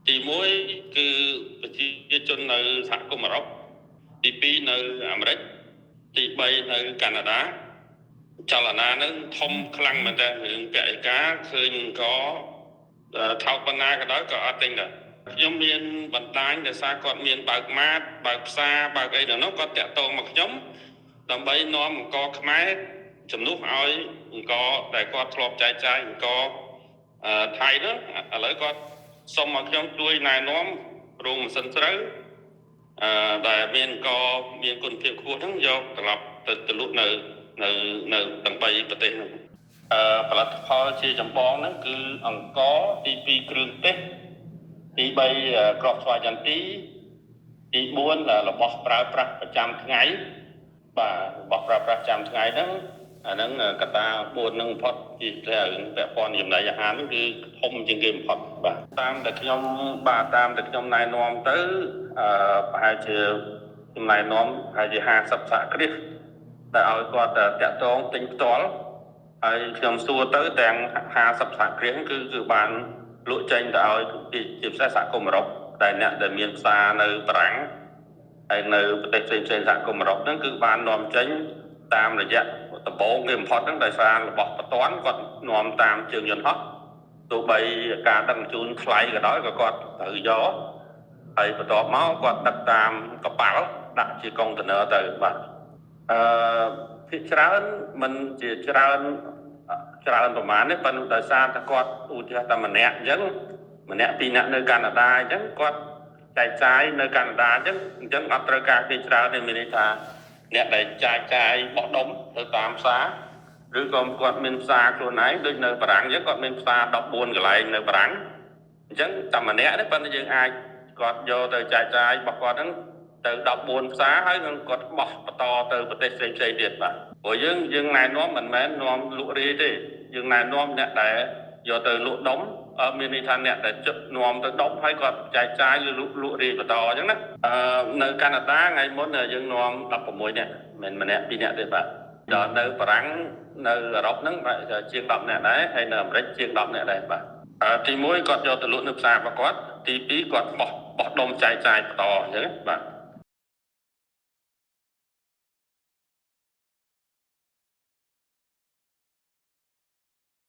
ទី1គឺប្រជាជននៅសហគមន៍អឺរ៉ុបទី2នៅអាមេរិកទី3នៅកាណាដាចលនានឹងធំខ្លាំងមែនតើរឿងពាក់ឯកាឃើញក៏ថោកប៉ុណ្ណាក៏ដោយក៏អត់ទិញដែរខ្ញុំមានបណ្ដាញដោយសារគាត់មានបើកម៉ាតបើកផ្សារបើកអីដល់នោះគាត់តាក់ទងមកខ្ញុំដើម្បីនាំអង្គខ្មែរជំនួសឲ្យអង្គដែលគាត់ធ្លាប់ចែកចាយអង្គថៃនោះឥឡូវគាត់សុំឲ្យខ្ញុំជួយណែនាំរោងម៉ាស៊ីនស្រូវដែលមានគុណភាពខ្ពស់ហ្នឹងយកត្រឡប់ទៅលក់នៅទាំង3ប្រទេសហ្នឹងផលិតផលជាចម្បងហ្នឹងគឺអង្គទី2គ្រឿងទេសទី3ក្របស្វាយចន្ទីទី4របស់ប្រើប្រាស់ប្រចាំថ្ងៃបាទរបស់ប្រើប្រាស់ប្រចាំថ្ងៃហ្នឹងអាហ្នឹងកត្តា4ហ្នឹងបំផុតជារឿងពាក់ព័ន្ធចំណីអាហារហ្នឹងគឺធំជាងគេបំផុតបាទតាមតែខ្ញុំណែនាំទៅប្រហែលជាខ្ញុំណែនាំប្រហែលជា50សហគ្រាសដែលឲ្យគាត់តាក់ទងទិញផ្ទាល់ហើយខ្ញុំសួរទៅទាំង50សហគ្រាសគឺបានលក់ចេញទៅឲ្យជាពិសេសសហគមន៍អឺរ៉ុបដែលអ្នកដែលមានផ្សារនៅបារាំងហើយនៅប្រទេសផ្សេងសហគមន៍អឺរ៉ុបហ្នឹងគឺបាននាំចេញតាមរយៈដំបូងគេបំផុតហ្នឹងដោយសាររបស់បន្ទាន់គាត់នាំតាមជើងយន្តហោះទោះបីការដឹកជញ្ជូនថ្លៃក៏ដោយក៏គាត់ត្រូវយកហើយបន្ទាប់មកគាត់ដឹកតាមកប៉ាល់ដាក់ជាកុងតឺន័រទៅបាទភាគច្រើនមិនជាច្រើនប្រមាណទេប៉ុន្តែដោយសារតែគាត់ឧទាហរណ៍តែម្នាក់អញ្ចឹងម្នាក់ពីរនាក់នៅកាណាដាអញ្ចឹងគាត់ចែកចាយនៅកាណាដាអញ្ចឹងអត់ត្រូវការគេច្រើនទេមានន័យថាអ្នកដែលចែកចាយបោះដុំទៅតាមផ្សារឬក៏គាត់មានផ្សារខ្លួនឯងដូចនៅបារាំងអញ្ចឹងគាត់មានផ្សារ14កន្លែងនៅបារាំងអញ្ចឹងតែម្នាក់ទេប៉ុន្តែយើងអាចគាត់យកទៅចែកចាយរបស់គាត់ហ្នឹងទៅ14ផ្សារហើយនឹងគាត់បោះបន្តទៅប្រទេសផ្សេងៗទៀតបាទព្រោះយើងណែនាំមិនមែននាំលក់រាយទេយើងណែនាំអ្នកដែលយកទៅលក់ដុំមានន័យថាអ្នកដែលចិត្តនាំទៅដុំហើយគាត់ចែកចាយឬលក់រាយបន្តអញ្ចឹងណានៅកាណាដាថ្ងៃមុនយើងនាំ16នាក់មិនម្នាក់ពីរនាក់ទេបាទដល់នៅបារាំងនៅអឺរ៉ុបហ្នឹងជាង10នាក់ដែរហើយនៅអាមេរិកជាង10នាក់ដែរបាទទី1គាត់យកទៅលក់នៅផ្សាររបស់គាត់ទី2គាត់បោះដុំចែកចាយបន្តអញ្ចឹងបាទ